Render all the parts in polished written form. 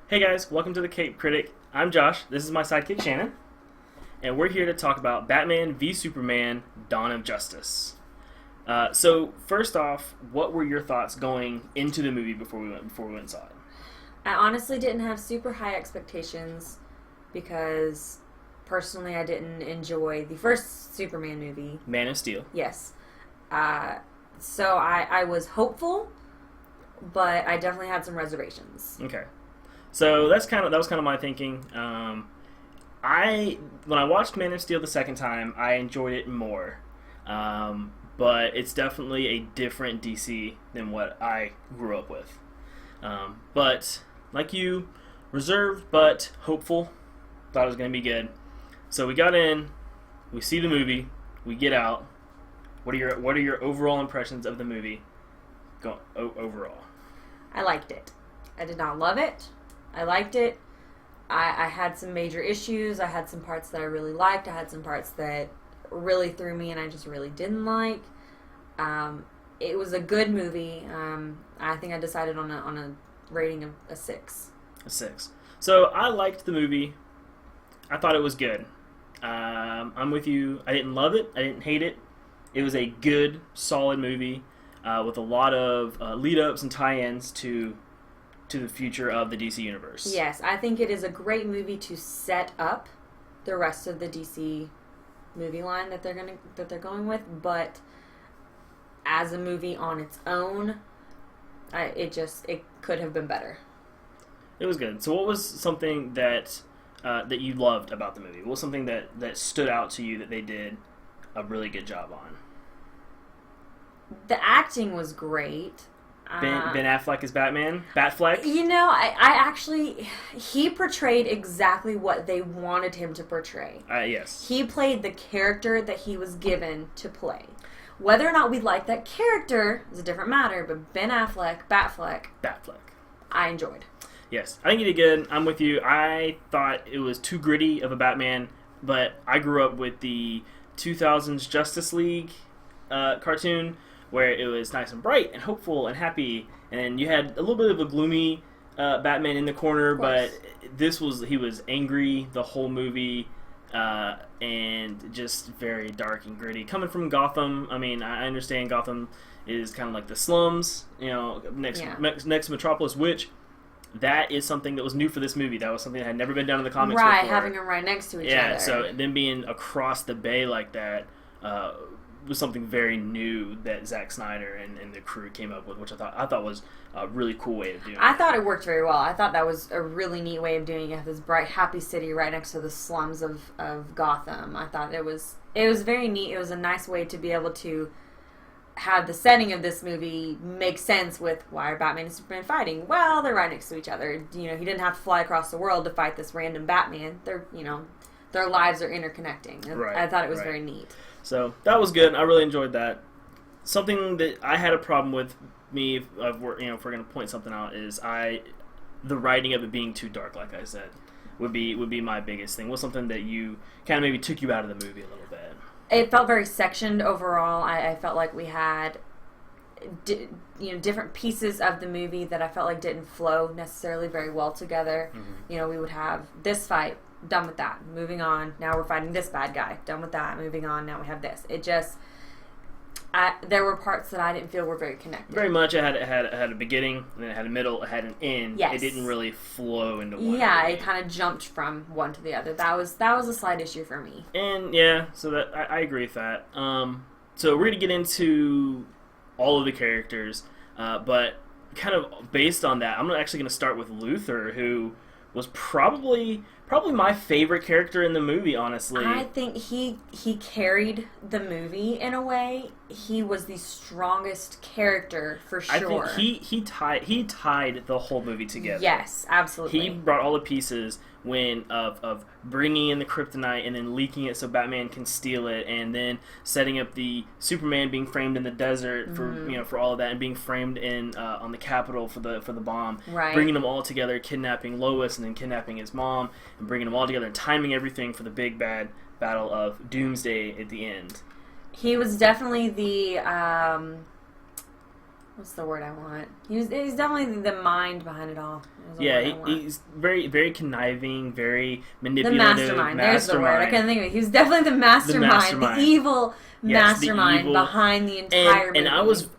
Hey guys, welcome to the Cape Critic. I'm Josh. This is my sidekick Shannon, and we're here to talk about Batman v Superman: Dawn of Justice. So first off, what were your thoughts going into the movie before we went and saw it? I honestly didn't have super high expectations because personally I didn't enjoy the first Superman movie. Man of Steel. Yes. So I was hopeful, but I definitely had some reservations. Okay. So that was kind of my thinking. When I watched Man of Steel the second time, I enjoyed it more. But it's definitely a different DC than what I grew up with. But like you, reserved but hopeful. Thought it was going to be good. So we got in, we see the movie, we get out. What are your overall impressions of the movie? Overall. I liked it. I did not love it. I liked it. I had some major issues. I had some parts that I really liked. I had some parts that really threw me and I just really didn't like. It was a good movie. I think I decided on a rating of a 6. A 6. So I liked the movie. I thought it was good. I'm with you. I didn't love it. I didn't hate it. It was a good, solid movie with a lot of lead-ups and tie-ins to the future of the DC universe. Yes, I think it is a great movie to set up the rest of the DC movie line that they're going with, but as a movie on its own, it could have been better. It was good. So what was something that you loved about the movie? What was something that stood out to you that they did a really good job on? The acting was great. Ben Affleck is Batman? Batfleck? You know, I actually, he portrayed exactly what they wanted him to portray. Yes. He played the character that he was given to play. Whether or not we like that character is a different matter, but Ben Affleck, Batfleck, I enjoyed. Yes, I think he did good. I'm with you. I thought it was too gritty of a Batman, but I grew up with the 2000s Justice League cartoon, where it was nice and bright and hopeful and happy, and then you had a little bit of a gloomy Batman in the corner, but he was angry the whole movie, and just very dark and gritty. Coming from Gotham, I mean, I understand Gotham is kind of like the slums, next to Metropolis, which that is something that was new for this movie. That was something that had never been done in the comics before. Right, having them right next to each other. Yeah, so them being across the bay like that was something very new that Zack Snyder and the crew came up with, which I thought was a really cool way of doing it. I thought it worked very well. I thought that was a really neat way of doing it. This bright, happy city right next to the slums of Gotham. I thought it was very neat. It was a nice way to be able to have the setting of this movie make sense with why are Batman and Superman fighting? Well, they're right next to each other. He didn't have to fly across the world to fight this random Batman. Their lives are interconnecting. Right, I thought it was very neat. So that was good. I really enjoyed that. Something that I had a problem with if we're going to point something out is the writing of it being too dark. Like I said, would be my biggest thing. Was something that you kind of maybe took you out of the movie a little bit. It felt very sectioned overall. I felt like we had different pieces of the movie that I felt like didn't flow necessarily very well together. Mm-hmm. We would have this fight. Done with that. Moving on. Now we're fighting this bad guy. Done with that. Moving on. Now we have this. It just, there were parts that I didn't feel were very connected. Very much. It had a beginning, and then it had a middle, it had an end. Yes. It didn't really flow into one. Yeah, it kind of jumped from one to the other. That was a slight issue for me. And yeah, so that I agree with that. So we're gonna get into all of the characters, but kind of based on that, I'm actually gonna start with Luthor, who was probably my favorite character in the movie, honestly. I think he carried the movie in a way. He was the strongest character for sure. I think he tied the whole movie together. Yes, absolutely. He brought all the pieces of bringing in the kryptonite and then leaking it so Batman can steal it, and then setting up the Superman being framed in the desert for all of that, and being framed in on the Capitol for the bomb. Right. Bringing them all together, kidnapping Lois and then kidnapping his mom, and bringing them all together and timing everything for the big bad battle of Doomsday at the end. He was definitely what's the word I want? He's definitely the mind behind it all. Yeah, he's very, very conniving, very manipulative. The mastermind. There's the word. I couldn't think of it. He was definitely the mastermind. The evil mastermind behind the entire movie. And I was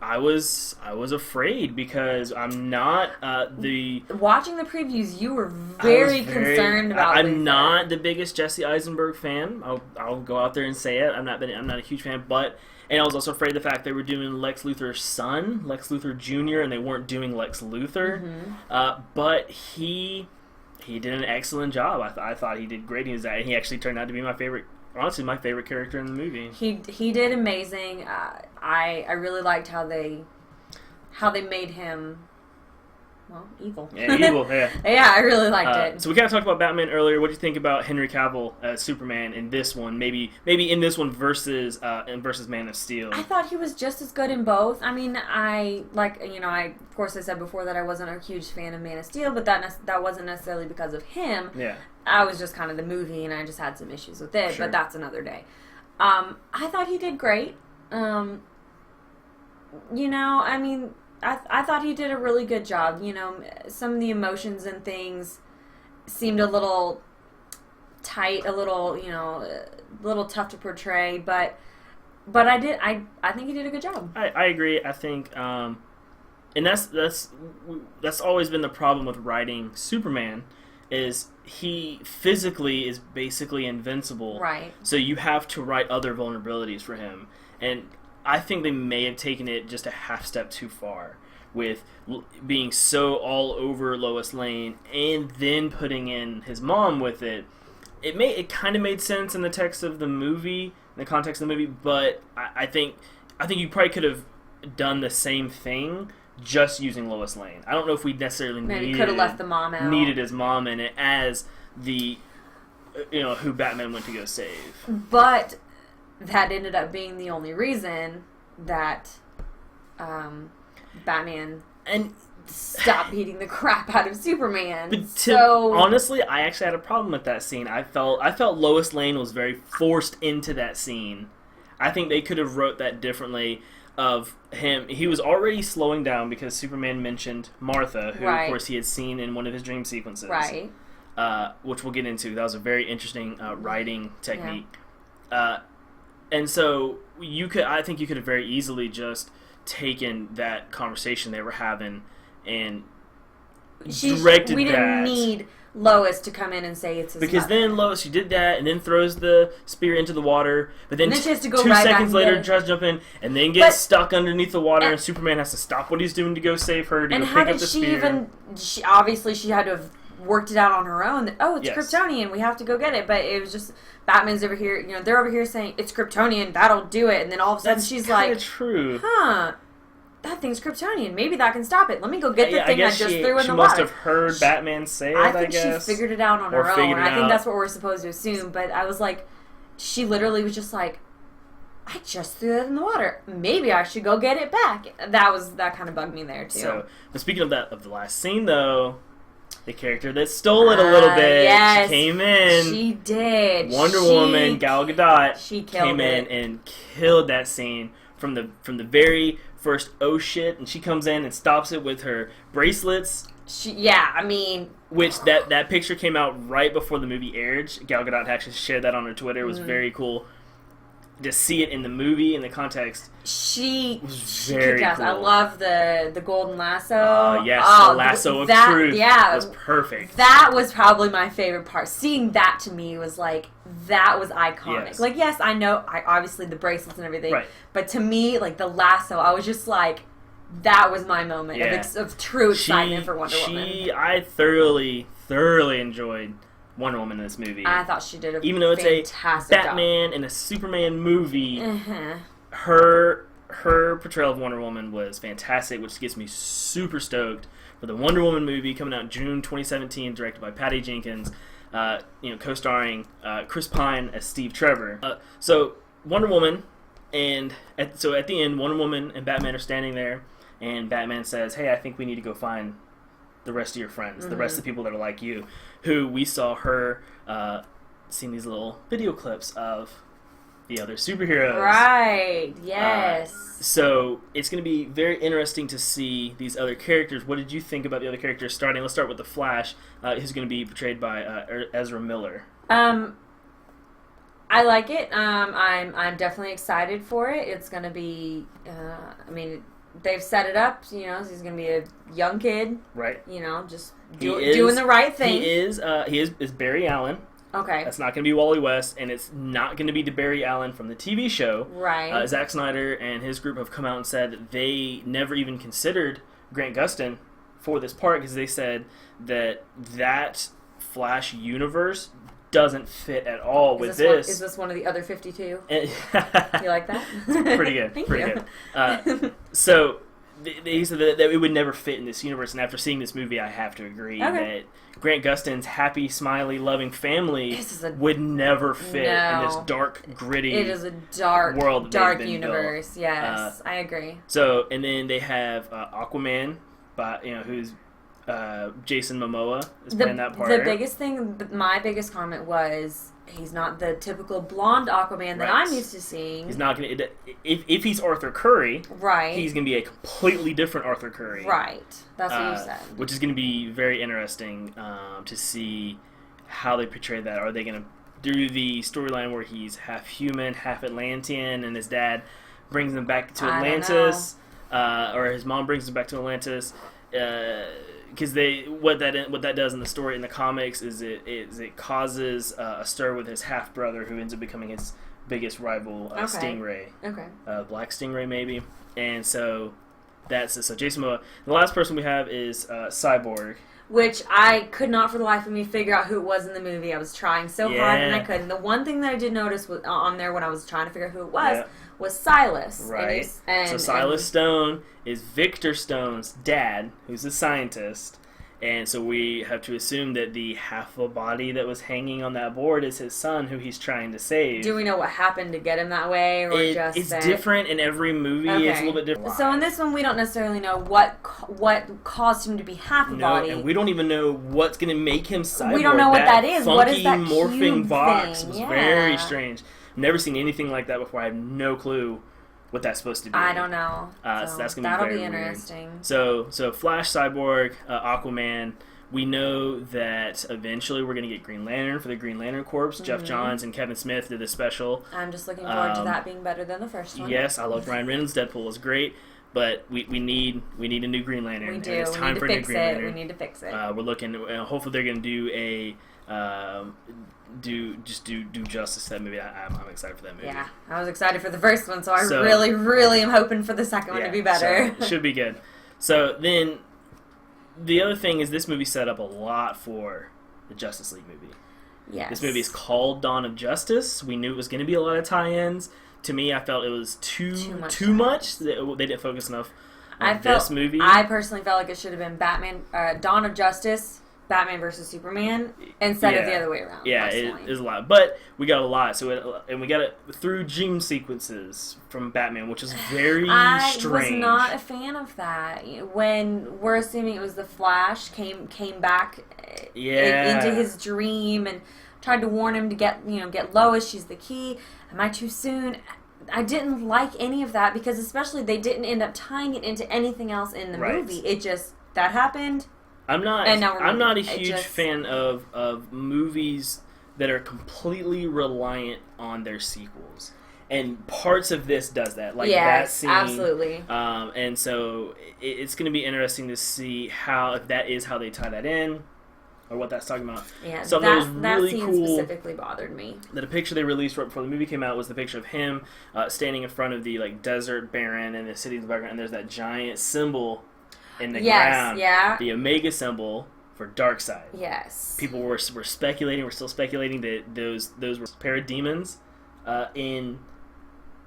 afraid because I'm not watching the previews. You were very concerned about. I'm not the biggest Jesse Eisenberg fan. I'll go out there and say it. I'm not a huge fan, but. And I was also afraid of the fact they were doing Lex Luthor's son, Lex Luthor Jr., and they weren't doing Lex Luthor. Mm-hmm. But he did an excellent job. I thought he did great. He actually turned out to be my favorite character in the movie. He did amazing. I really liked how they made him. Well, evil. Yeah, evil, yeah. Yeah, I really liked it. So we kind of talked about Batman earlier. What do you think about Henry Cavill as Superman in this one? Maybe in this one versus Man of Steel. I thought he was just as good in both. I mean, of course I said before that I wasn't a huge fan of Man of Steel, but that wasn't necessarily because of him. Yeah. I was just kind of the movie, and I just had some issues with it, sure. But that's another day. I thought he did great. I thought he did a really good job. Some of the emotions and things seemed a little tight, a little tough to portray, but I think he did a good job. I agree. I think, and that's always been the problem with writing Superman, is he physically is basically invincible. Right. So you have to write other vulnerabilities for him, and I think they may have taken it just a half step too far with being so all over Lois Lane and then putting in his mom with it. It kind of made sense in the text of the movie, in the context of the movie, but I think you probably could have done the same thing just using Lois Lane. I don't know if we necessarily could have left the mom out. Needed his mom in it as the who Batman went to go save. But that ended up being the only reason that Batman and stopped beating the crap out of Superman. But honestly, I actually had a problem with that scene. I felt Lois Lane was very forced into that scene. I think they could have wrote that differently. Of him, he was already slowing down because Superman mentioned Martha, who right. Of course he had seen in one of his dream sequences, right? Which we'll get into. That was a very interesting writing technique. Yeah. And so I think you could have very easily just taken that conversation they were having and directed that. We didn't need Lois to come in and say it's his because mother. Then Lois, she did that and then throws the spear into the water, but then she has to go 2 right seconds back later tries to jump in and then gets stuck underneath the water and Superman has to stop what he's doing to go save her to go pick up the spear. Obviously she had to have worked it out on her own. It's Kryptonian, we have to go get it. But it was just Batman's over here. They're over here saying it's Kryptonian. That'll do it. And then all of a sudden she's like, "That's true. Huh? That thing's Kryptonian. Maybe that can stop it. Let me go get the thing I just threw in the water." She must have heard Batman say it. I guess she figured it out on her own. I think that's what we're supposed to assume. But I was like, she literally was just like, I just threw that in the water. Maybe I should go get it back. That kind of bugged me there too. So, but speaking of the last scene though. The character that stole it a little bit. Yes, she came in. She did. Wonder Woman, Gal Gadot. She came in and killed that scene from the very first oh shit, and she comes in and stops it with her bracelets. Which that picture came out right before the movie aired. Gal Gadot actually shared that on her Twitter. It was very cool. To see it in the movie, in the context, she very cool. I love the golden lasso. Yes, the lasso of truth. Yeah, was perfect. That was probably my favorite part. Seeing that to me was like, that was iconic. Yes. Like, yes, I know, obviously the bracelets and everything, right. But to me, like the lasso, I was just like, that was my moment of true excitement for Wonder Woman. I thoroughly enjoyed Wonder Woman in this movie. I thought she did even though it's a Batman and a Superman movie, her portrayal of Wonder Woman was fantastic, which gets me super stoked for the Wonder Woman movie coming out June 2017, directed by Patty Jenkins, co-starring Chris Pine as Steve Trevor. So Wonder Woman, and at the end, Wonder Woman and Batman are standing there, and Batman says, "Hey, I think we need to go find the rest of your friends, the rest of the people that are like you," who we saw her seeing these little video clips of the other superheroes. Right. Yes. So it's going to be very interesting to see these other characters. What did you think about the other characters? Starting, let's start with the Flash, who's going to be portrayed by Ezra Miller. I like it. I'm definitely excited for it. It's going to be. I mean, they've set it up. You know, he's going to be a young kid. Right. You know, just doing the right thing. He is Barry Allen. Okay. That's not going to be Wally West, and it's not going to be the Barry Allen from the TV show. Right. Zack Snyder and his group have come out and said that they never even considered Grant Gustin for this part because they said that Flash universe doesn't fit at all with this. Is this one of the other 52? You like that? Pretty good. Thank pretty you. Good. So they said that it would never fit in this universe, and after seeing this movie, I have to agree that Grant Gustin's happy, smiley, loving family would never fit in this dark, gritty. It is a dark world, dark universe. Built. Yes, I agree. So, and then they have Aquaman, who's Jason Momoa is playing that part. The biggest thing, my biggest comment was he's not the typical blonde Aquaman that I'm used to seeing. He's not going to. If he's Arthur Curry, right, he's going to be a completely different Arthur Curry. Right, that's what you said. Which is going to be very interesting to see how they portray that. Are they going to do the storyline where he's half human, half Atlantean, and his dad brings him back to Atlantis, or his mom brings him back to Atlantis? Because what that does in the story in the comics is it causes a stir with his half brother who ends up becoming his biggest rival, Stingray. Okay. Black Stingray maybe, and so so Jason Momoa. The last person we have is Cyborg, which I could not for the life of me figure out who it was in the movie. I was trying so hard and I couldn't. The one thing that I did notice was on there when I was trying to figure out who it was Silas. Right. So Silas Stone is Victor Stone's dad, who's a scientist. And so we have to assume that the half a body that was hanging on that board is his son, who he's trying to save. Do we know what happened to get him that way, or it's different in every movie. Okay. It's a little bit different. So in this one, we don't necessarily know what caused him to be half a body. And we don't even know what's going to make him cyborg. We don't know what that is. Funky What is that morphing cube box thing? was very strange. I've never seen anything like that before. I have no clue what that's supposed to be. I don't know. So that's going to be very interesting. Weird. So Flash, Cyborg, Aquaman. We know that eventually we're going to get Green Lantern for the Green Lantern Corps. Mm-hmm. Jeff Johns and Kevin Smith did a special. I'm just looking forward to that being better than the first one. Yes, I loved Ryan Reynolds. Deadpool was great, but we need a new Green Lantern. We do. It's time for a new Green Lantern. We need to fix it. We're looking. Hopefully, they're going to do justice to that movie. I'm excited for that movie. Yeah, I was excited for the first one, so I really, really am hoping for the second one to be better. So it should be good. So then. The other thing is this movie set up a lot for the Justice League movie. Yes. This movie is called Dawn of Justice. We knew it was going to be a lot of tie-ins. To me, I felt it was too much. They didn't focus enough on this movie. I personally felt like it should have been Batman, Dawn of Justice, Batman versus Superman, instead of the other way around. Yeah, it is a lot. But we got a lot. And we got it through dream sequences from Batman, which is very strange. I was not a fan of that. When we're assuming it was the Flash came back into his dream and tried to warn him to get Lois. She's the key. Am I too soon? I didn't like any of that because especially they didn't end up tying it into anything else in the movie. It just that happened. I'm not a huge fan of movies that are completely reliant on their sequels. And parts of this does that. Like that scene. Absolutely. And so it's going to be interesting to see if that is how they tie that in or what that's talking about. Yeah, something that was really scene cool specifically bothered me. That a picture they released right before the movie came out was the picture of him standing in front of the desert baron and the city in the background, and there's that giant symbol in the ground, the Omega symbol for Darkseid. Yes. People were speculating, we're still speculating that those were parademons in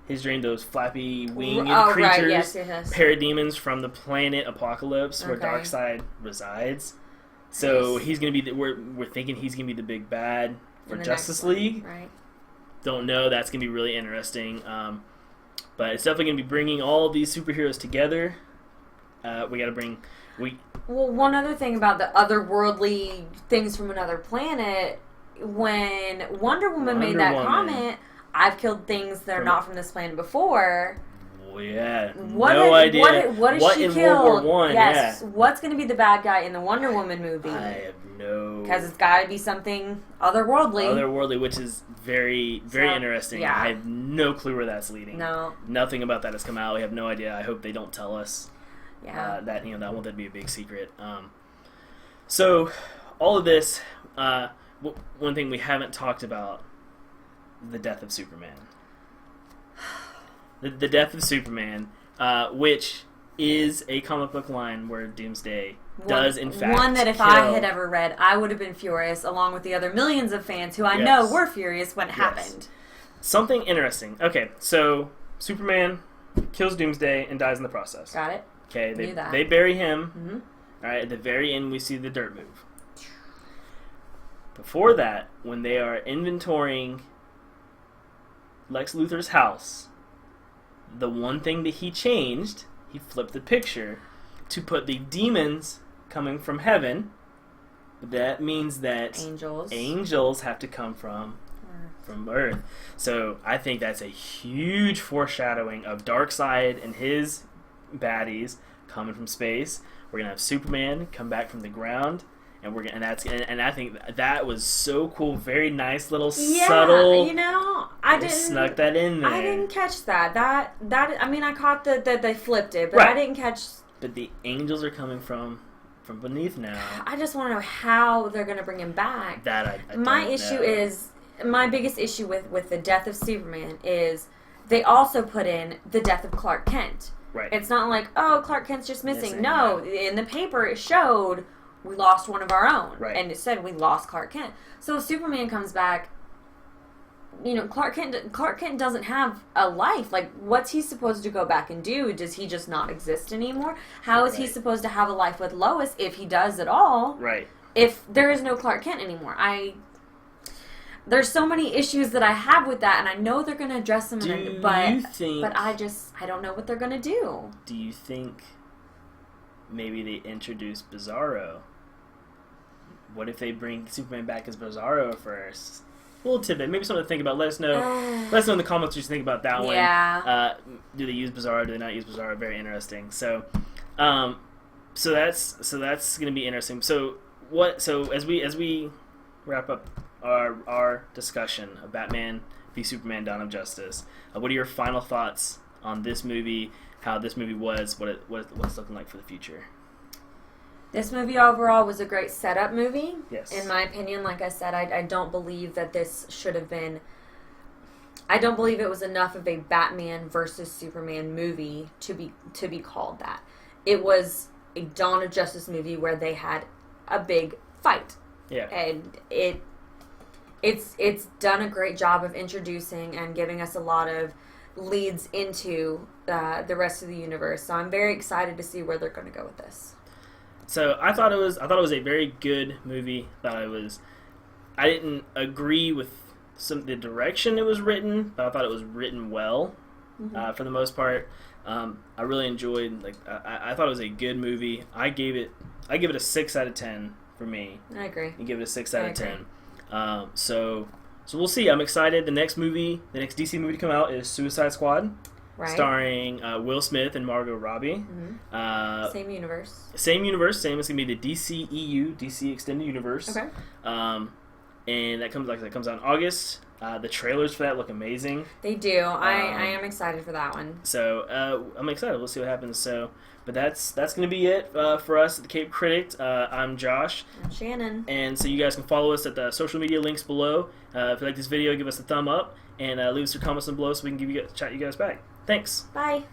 his dream, those flappy winged creatures, parademons from the planet Apocalypse, where Darkseid resides. So he's gonna be. We're thinking he's gonna be the big bad for Justice League. Right. Don't know. That's gonna be really interesting. But it's definitely gonna be bringing all of these superheroes together. We got to bring. Well, one other thing about the otherworldly things from another planet, when Wonder Woman made that comment, I've killed things that are not from this planet before. Well, yeah, No idea. What did she in kill? World War I, yes. yeah. What's going to be the bad guy in the Wonder Woman movie? I have no... Because it's got to be something otherworldly. Otherworldly, which is very, very interesting. Yeah. I have no clue where that's leading. No. Nothing about that has come out. We have no idea. I hope they don't tell us. Yeah. That, I want that to be a big secret. So, all of this, one thing we haven't talked about, the death of Superman. The death of Superman, which is a comic book line where Doomsday does, in fact, one that if kill. I had ever read, I would have been furious, along with the other millions of fans who I know were furious when it happened. Something interesting. Okay, so Superman kills Doomsday and dies in the process. Got it. Okay, they bury him. Mm-hmm. All right, at the very end, we see the dirt move. Before that, when they are inventorying Lex Luthor's house, the one thing that he changed, he flipped the picture to put the demons coming from heaven. That means that angels have to come from Earth. So I think that's a huge foreshadowing of Darkseid and his baddies coming from space. We're gonna have Superman come back from the ground, and and I think that was so cool. Very nice little subtle. I didn't snuck that in there. I didn't catch that. That I mean, I caught that they flipped it, but right. I didn't catch. But the angels are coming from beneath now. I just want to know how they're gonna bring him back. That I my don't issue know. is my biggest issue with the death of Superman is they also put in the death of Clark Kent. Right. It's not like, oh, Clark Kent's just missing. No, in the paper it showed we lost one of our own. Right. And it said we lost Clark Kent. So if Superman comes back, Clark Kent doesn't have a life. Like, what's he supposed to go back and do? Does he just not exist anymore? How is he supposed to have a life with Lois if he does at all? Right. If there is no Clark Kent anymore. There's so many issues that I have with that, and I know they're going to address them. But I don't know what they're going to do. Do you think maybe they introduce Bizarro? What if they bring Superman back as Bizarro first? A little tidbit, maybe something to think about. Let us know. Let us know in the comments what you think about that one. Yeah. Do they use Bizarro? Do they not use Bizarro? Very interesting. So, so that's going to be interesting. So as we wrap up our discussion of Batman v Superman: Dawn of Justice, what are your final thoughts on this movie? How this movie was? What it's looking like for the future? This movie overall was a great setup movie. Yes. In my opinion, like I said, I don't believe that this should have been... I don't believe it was enough of a Batman versus Superman movie to be called that. It was a Dawn of Justice movie where they had a big fight. Yeah. And it's done a great job of introducing and giving us a lot of leads into the rest of the universe. So I'm very excited to see where they're going to go with this. So I thought it was a very good movie. I didn't agree with the direction it was written, but I thought it was written well for the most part. I really enjoyed. I thought it was a good movie. I give it a 6 out of 10 for me. I agree. You give it a 6 out of 10. So we'll see. I'm excited. The next DC movie to come out is Suicide Squad. Right. Starring Will Smith and Margot Robbie. Mm-hmm. Same universe. Same universe. Same. It's gonna be the DCEU, DC Extended Universe. Okay. And that comes out in August. The trailers for that look amazing. They do. I am excited for that one. So I'm excited. We'll see what happens. But that's gonna be it for us at the Cape Critic. I'm Josh. I'm Shannon. And so you guys can follow us at the social media links below. If you like this video, give us a thumb up and leave us your comments below so we can chat you guys back. Thanks. Bye.